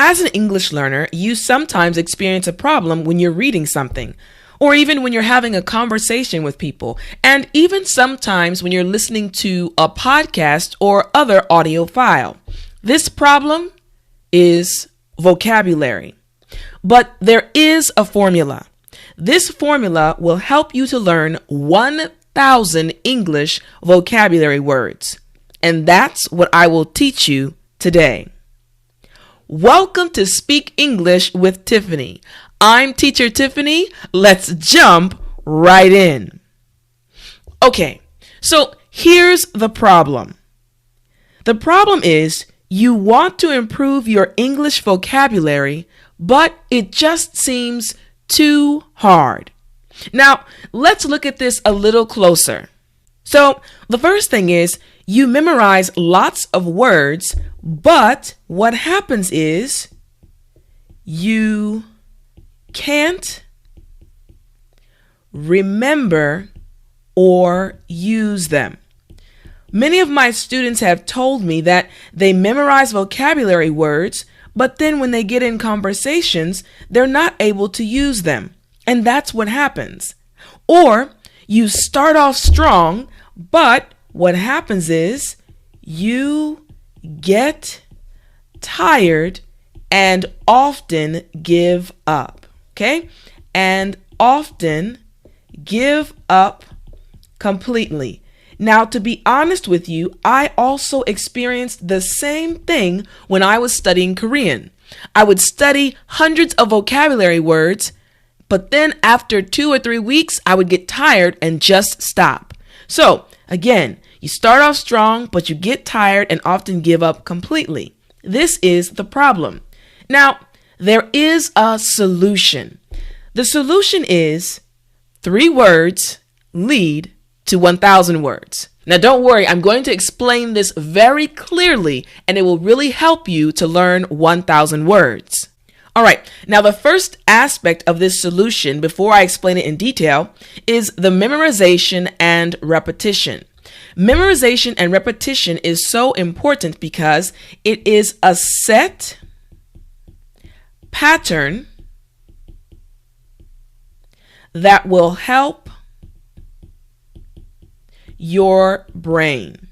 As an English learner, you sometimes experience a problem when you're reading something, or even when you're having a conversation with people, and even sometimes when you're listening to a podcast or other audio file. This problem is vocabulary. But there is a formula. This formula will help you to learn 1,000 English vocabulary words. And that's what I will teach you today. Welcome to Speak English with Tiffany. I'm Teacher Tiffany. Let's jump right in. Okay, so here's the problem. The problem is you want to improve your English vocabulary, but it just seems too hard. Now, let's look at this a little closer. So, the first thing is you memorize lots of words, but what happens is you can't remember or use them. Many of my students have told me that they memorize vocabulary words, but then when they get in conversations, they're not able to use them. And that's what happens. Or you start off strong, but what happens is you get tired and often give up. Okay? And often give up completely. Now, to be honest with you, I also experienced the same thing when I was studying Korean. I would study hundreds of vocabulary words, but then after 2 or 3 weeks, I would get tired and just stop. So, again, you start off strong, but you get tired and often give up completely. This is the problem. Now, there is a solution. The solution is 3 words lead to 1,000 words. Now, don't worry, I'm going to explain this very clearly, and it will really help you to learn 1,000 words. All right, now the first aspect of this solution, before I explain it in detail, is the memorization and repetition. Memorization and repetition is so important because it is a set pattern that will help your brain.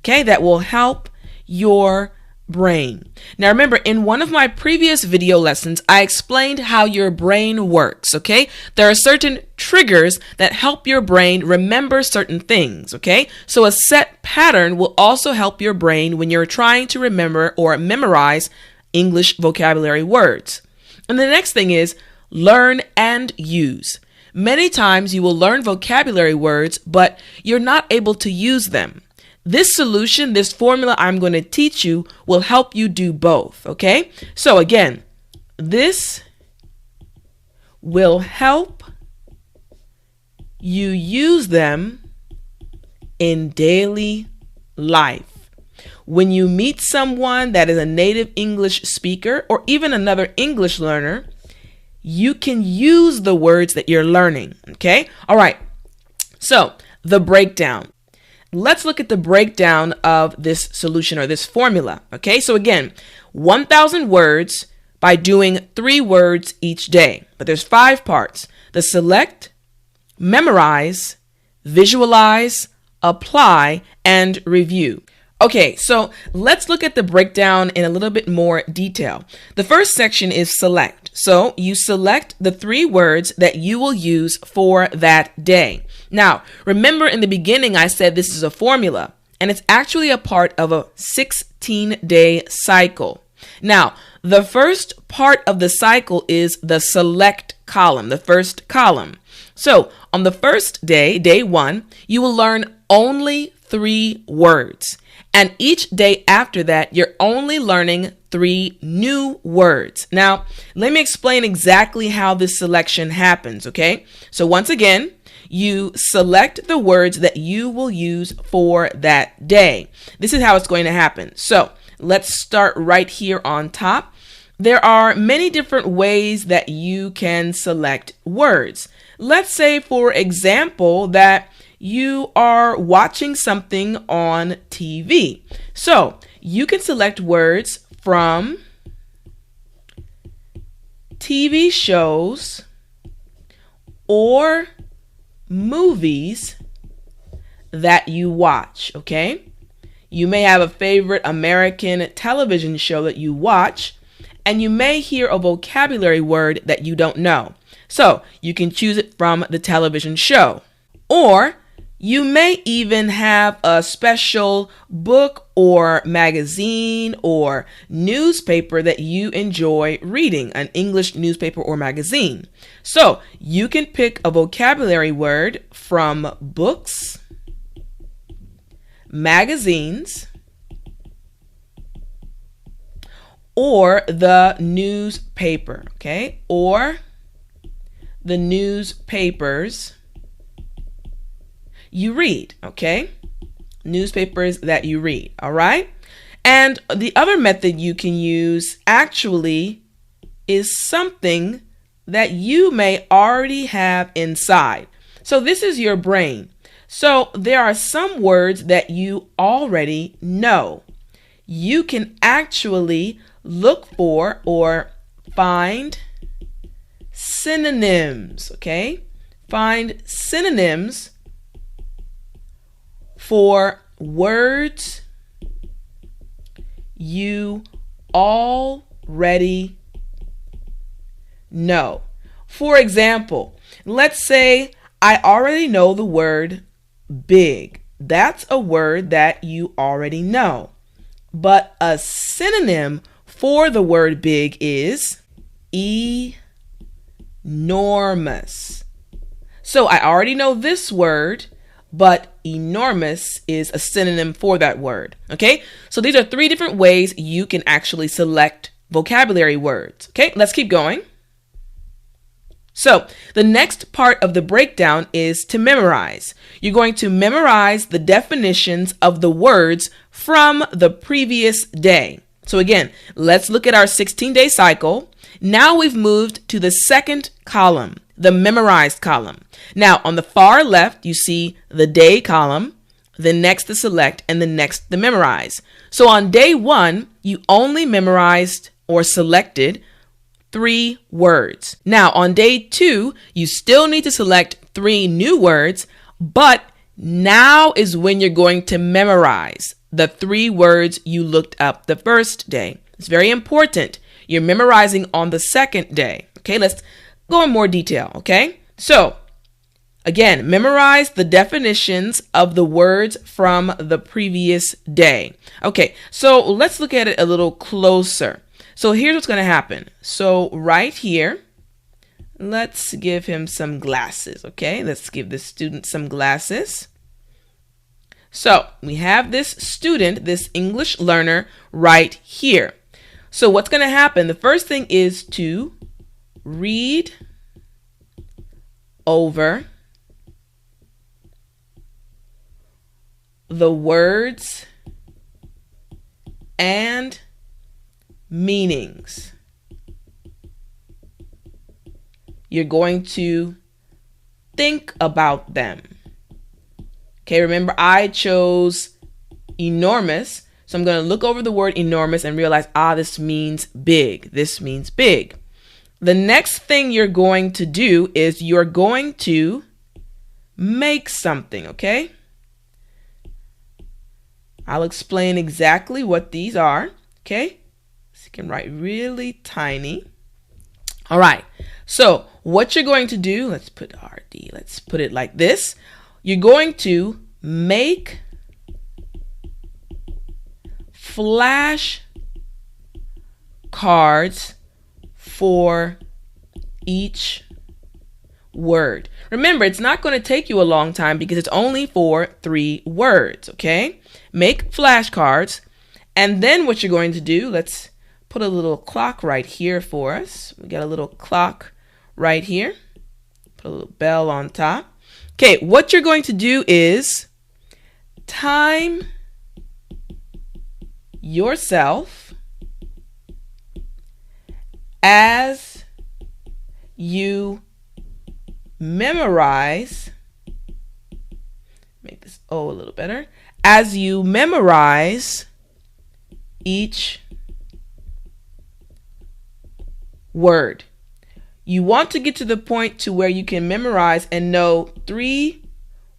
Okay, that will help your brain. Now remember, in one of my previous video lessons, I explained how your brain works, okay? There are certain triggers that help your brain remember certain things, okay? So a set pattern will also help your brain when you're trying to remember or memorize English vocabulary words. And the next thing is learn and use. Many times you will learn vocabulary words, but you're not able to use them. This solution, this formula I'm going to teach you will help you do both, okay? So again, this will help you use them in daily life. When you meet someone that is a native English speaker or even another English learner, you can use the words that you're learning, okay? All right, so the breakdown. Let's look at the breakdown of this solution or this formula, okay? So again, 1,000 words by doing 3 words each day. But there's 5 parts: the select, memorize, visualize, apply, and review. Okay, so let's look at the breakdown in a little bit more detail. The first section is select. So you select the 3 words that you will use for that day. Now, remember in the beginning I said this is a formula, and it's actually a part of a 16-day cycle. Now, the first part of the cycle is the select column, the first column. So on the first day, day 1, you will learn only 3 words. And each day after that, you're only learning 3 new words. Now, let me explain exactly how this selection happens, okay? So once again, you select the words that you will use for that day. This is how it's going to happen. So let's start right here on top. There are many different ways that you can select words. Let's say, for example, that you are watching something on TV. So you can select words from TV shows or movies that you watch, okay? You may have a favorite American television show that you watch, and you may hear a vocabulary word that you don't know. So you can choose it from the television show. Or you may even have a special book or magazine or newspaper that you enjoy reading, an English newspaper or magazine. So you can pick a vocabulary word from books, magazines, or the newspaper, okay? Or the newspapers you read, okay? Newspapers that you read, all right? And the other method you can use actually is something that you may already have inside. So this is your brain. So there are some words that you already know. You can actually look for or find synonyms, okay? Find synonyms for words you already know. For example, let's say I already know the word big. That's a word that you already know. But a synonym for the word big is enormous. So I already know this word, but enormous is a synonym for that word. Okay, so these are 3 different ways you can actually select vocabulary words. Okay, let's keep going. So the next part of the breakdown is to memorize. You're going to memorize the definitions of the words from the previous day. So again, let's look at our 16-day cycle. Now we've moved to the second column, the memorized column. Now on the far left, you see the day column, the next the select, and the next the memorize. So on day 1, you only memorized or selected 3 words. Now on day 2, you still need to select 3 new words, but now is when you're going to memorize the 3 words you looked up the first day. It's very important. You're memorizing on the second day. Okay, let's go in more detail, okay? So, again, memorize the definitions of the words from the previous day. Okay, so let's look at it a little closer. So here's what's going to happen. So right here, let's give him some glasses, okay? Let's give this student some glasses. So we have this student, this English learner right here. So what's going to happen? The first thing is to read over the words and meanings. You're going to think about them. Okay, remember I chose enormous, so I'm going to look over the word enormous and realize, this means big. This means big. The next thing you're going to do is you're going to make something, okay? I'll explain exactly what these are, okay? So you can write really tiny. All right, so what you're going to do, let's put RD, let's put it like this. You're going to make flash cards for each word. Remember, it's not going to take you a long time because it's only for 3 words, okay? Make flashcards, and then what you're going to do, let's put a little clock right here for us. We got a little clock right here. Put a little bell on top. Okay, what you're going to do is time yourself as you memorize, make this O a little better, as you memorize each word. you want to get to the point to where you can memorize and know 3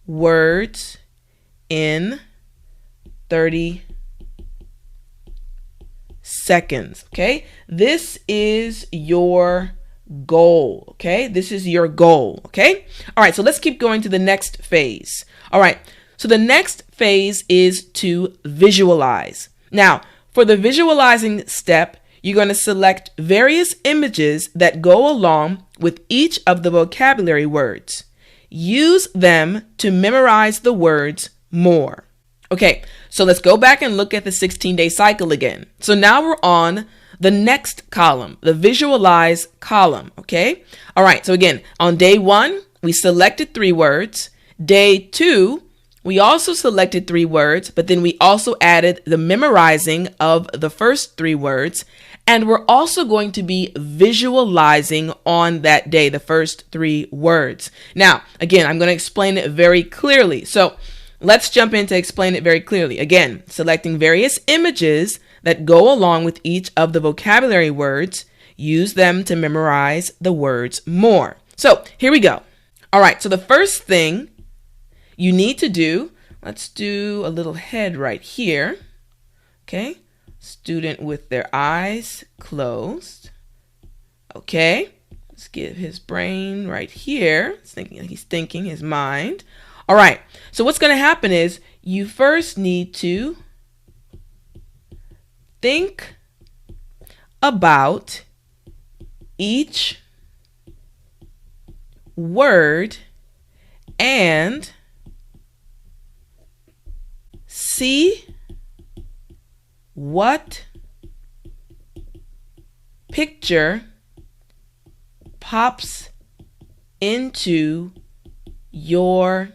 words in 30 seconds. Okay, this is your goal. Okay, this is your goal. Okay, all right, so let's keep going to the next phase. All right, so the next phase is to visualize. Now, for the visualizing step, you're going to select various images that go along with each of the vocabulary words. Use them to memorize the words more. Okay, so let's go back and look at the 16-day cycle again. So now we're on the next column, the visualize column, okay? All right, so again, on day 1, we selected 3 words. Day 2, we also selected 3 words, but then we also added the memorizing of the first 3 words. And we're also going to be visualizing on that day, the first 3 words. Now, again, I'm going to explain it very clearly. So let's jump in to explain it very clearly. Again, selecting various images that go along with each of the vocabulary words. Use them to memorize the words more. So here we go. All right, so the first thing you need to do, let's do a little head right here. Okay. Student with their eyes closed. Okay, let's get his brain right here. He's thinking his mind. All right, so what's going to happen is you first need to think about each word and see what picture pops into your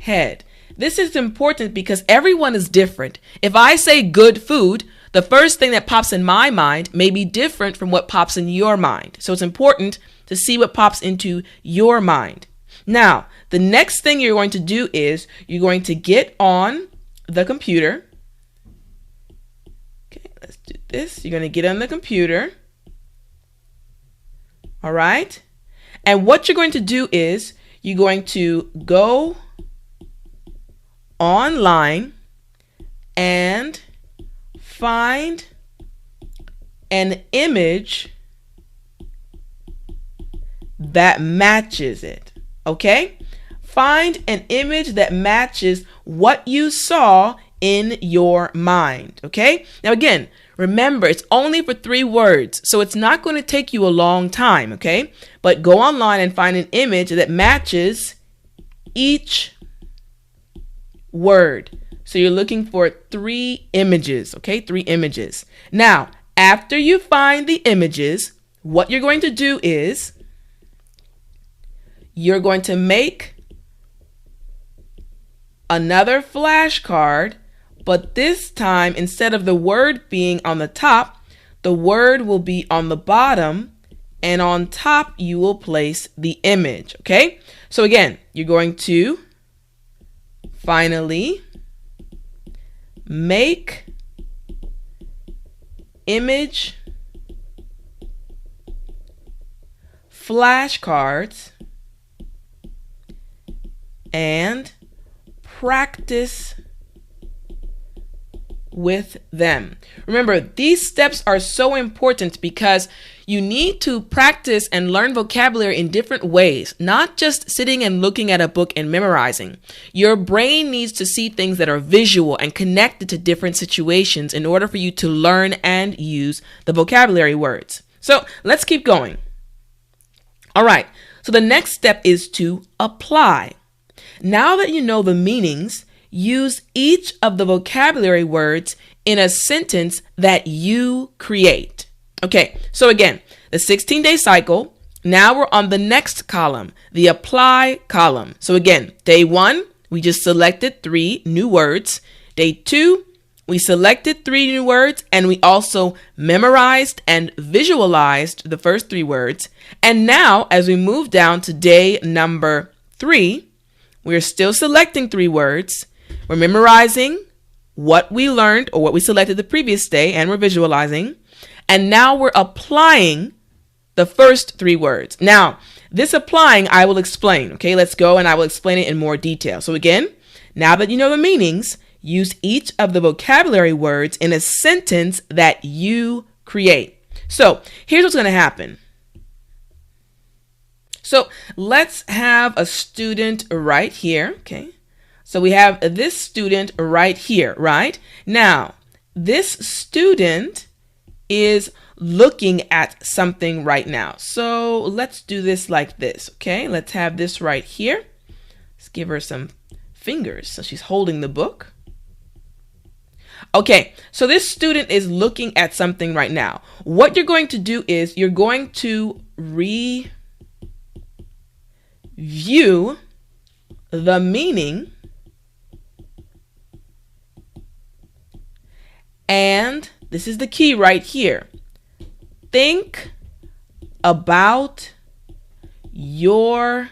head. This is important because everyone is different. If I say good food, the first thing that pops in my mind may be different from what pops in your mind. So it's important to see what pops into your mind. Now, the next thing you're going to do is you're going to get on the computer. Let's do this. You're going to get on the computer. All right. And what you're going to do is you're going to go online and find an image that matches it. Okay? Find an image that matches what you saw in your mind. Okay? Now again, remember, it's only for 3 words, so it's not going to take you a long time. Okay? But go online and find an image that matches each word. So you're looking for 3 images. Okay? 3 images. Now, after you find the images, what you're going to do is you're going to make another flashcard, but this time, instead of the word being on the top, the word will be on the bottom, and on top you will place the image. Okay? So again, you're going to finally make image flashcards and practice with them. Remember, these steps are so important because you need to practice and learn vocabulary in different ways, not just sitting and looking at a book and memorizing. Your brain needs to see things that are visual and connected to different situations in order for you to learn and use the vocabulary words. So let's keep going. All right, so the next step is to apply. Now that you know the meanings, use each of the vocabulary words in a sentence that you create. Okay, so again, the 16-day cycle. Now we're on the next column, the apply column. So again, day 1, we just selected 3 new words. Day 2, we selected 3 new words and we also memorized and visualized the first 3 words. And now as we move down to day number 3, we're still selecting 3 words. We're memorizing what we learned or what we selected the previous day, and we're visualizing. And now we're applying the first three words. Now, this applying, I will explain. Okay, let's go and I will explain it in more detail. So again, now that you know the meanings, use each of the vocabulary words in a sentence that you create. So here's what's going to happen. So let's have a student right here. Okay, so we have this student right here, right? Now, this student is looking at something right now. So let's do this like this. Okay, let's have this right here. Let's give her some fingers. So she's holding the book. Okay, so this student is looking at something right now. What you're going to do is you're going to review the meaning and this is the key right here. Think about your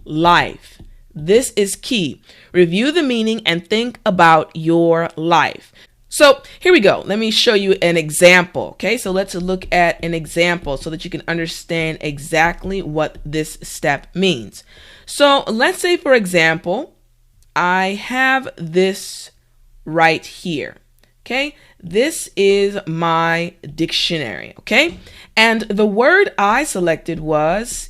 life. This is key. Review the meaning and think about your life. So here we go. Let me show you an example. Okay, so let's look at an example so that you can understand exactly what this step means. So let's say, for example, I have this right here. Okay, this is my dictionary. Okay, and the word I selected was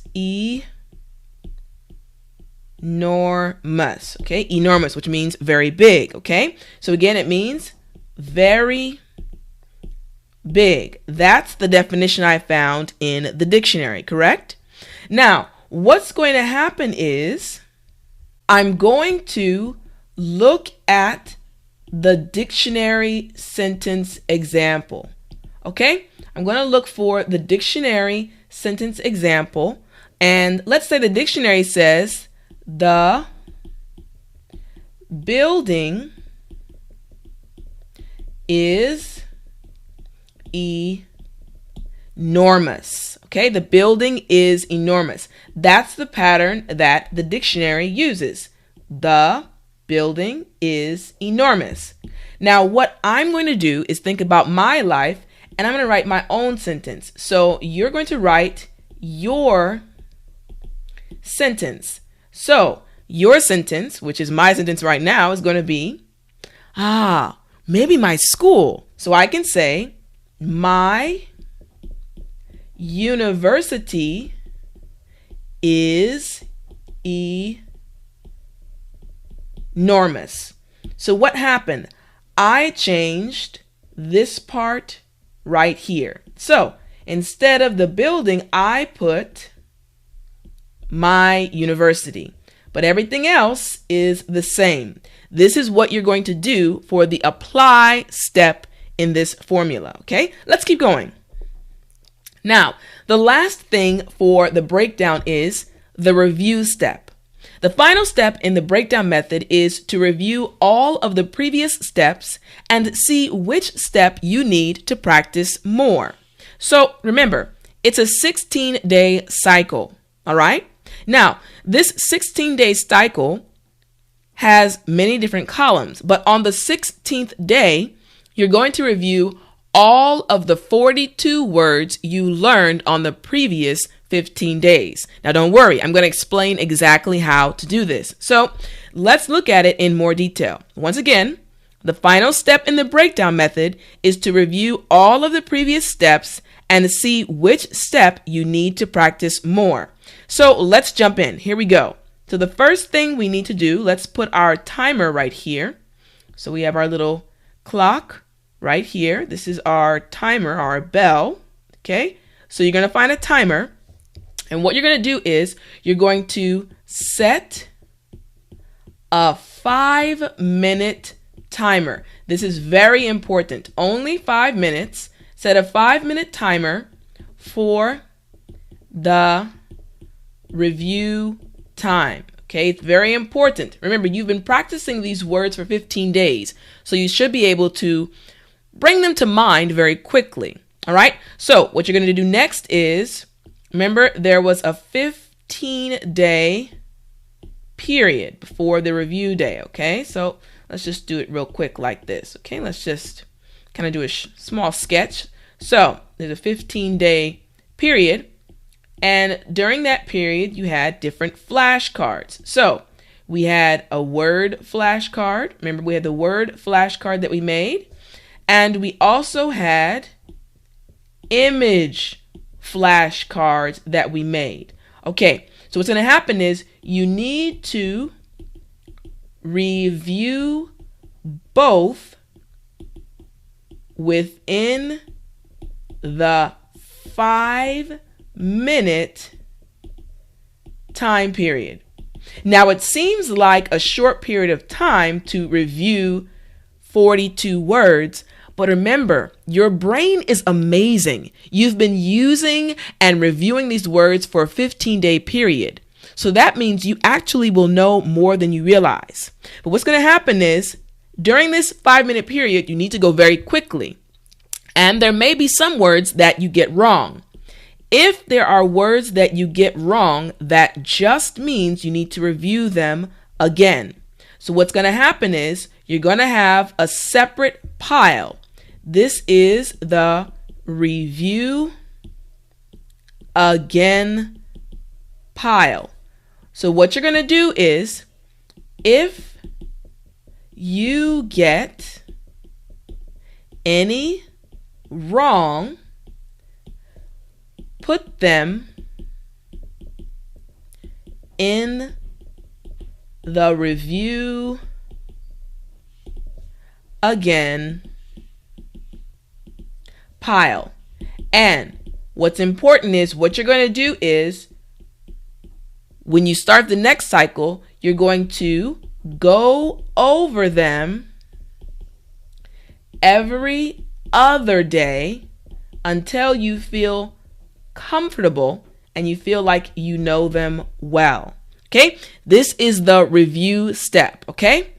enormous. Okay, enormous, which means very big. Okay, so again, it means very big. That's the definition I found in the dictionary, correct? Now, what's going to happen is I'm going to look at the dictionary sentence example. Okay, I'm going to look for the dictionary sentence example, and let's say the dictionary says the building is enormous. Okay, the building is enormous. That's the pattern that the dictionary uses. The building is enormous. Now, what I'm going to do is think about my life and I'm going to write my own sentence. So you're going to write your sentence. So your sentence, which is my sentence right now, is going to be, maybe my school. So I can say, my university is enormous. So what happened? I changed this part right here. So instead of the building, I put my university. But everything else is the same. This is what you're going to do for the apply step in this formula. Okay, let's keep going. Now, the last thing for the breakdown is the review step. The final step in the breakdown method is to review all of the previous steps and see which step you need to practice more. So remember, it's a 16-day cycle, all right? Now, this 16-day cycle has many different columns, but on the 16th day, you're going to review all of the 42 words you learned on the previous 15 days. Now, don't worry, I'm going to explain exactly how to do this. So let's look at it in more detail. Once again, the final step in the breakdown method is to review all of the previous steps and see which step you need to practice more. So let's jump in. Here we go. So the first thing we need to do, let's put our timer right here. So we have our little clock right here. This is our timer, our bell. Okay, so you're going to find a timer. And what you're going to do is you're going to set a 5-minute timer. This is very important. Only 5 minutes. Set a 5-minute timer for the review time. Okay, it's very important. Remember, you've been practicing these words for 15 days, so you should be able to bring them to mind very quickly. All right, so what you're going to do next is, remember, there was a 15-day period before the review day. Okay, so let's just do it real quick like this. Okay, let's just kind of do a small sketch. So there's a 15-day period. And during that period, you had different flashcards. So we had a word flashcard. Remember, we had the word flashcard that we made. And we also had image flashcards that we made. Okay, so what's going to happen is you need to review both within the 5-minute time period. Now, it seems like a short period of time to review 42 words, but remember, your brain is amazing. You've been using and reviewing these words for a 15-day period. So that means you actually will know more than you realize. But what's going to happen is, during this 5-minute period, you need to go very quickly. And there may be some words that you get wrong. If there are words that you get wrong, that just means you need to review them again. So what's going to happen is you're going to have a separate pile. This is the review again pile. So what you're going to do is, if you get any wrong, put them in the review again pile. And what's important is what you're going to do is, when you start the next cycle, you're going to go over them every other day until you feel comfortable and you feel like you know them well. Okay? This is the review step. Okay?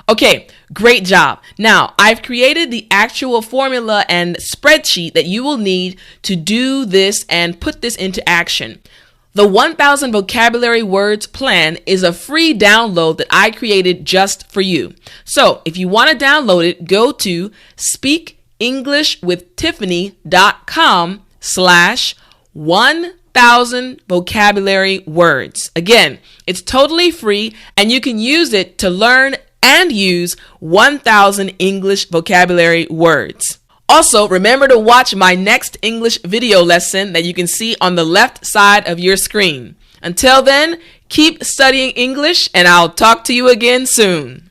Okay, great job. Now, I've created the actual formula and spreadsheet that you will need to do this and put this into action. The 1000 vocabulary words plan is a free download that I created just for you. So if you want to download it, go to speakenglishwithtiffany.com/1000 vocabulary words. Again, it's totally free and you can use it to learn and use 1000 English vocabulary words. Also, remember to watch my next English video lesson that you can see on the left side of your screen. Until then, keep studying English and I'll talk to you again soon.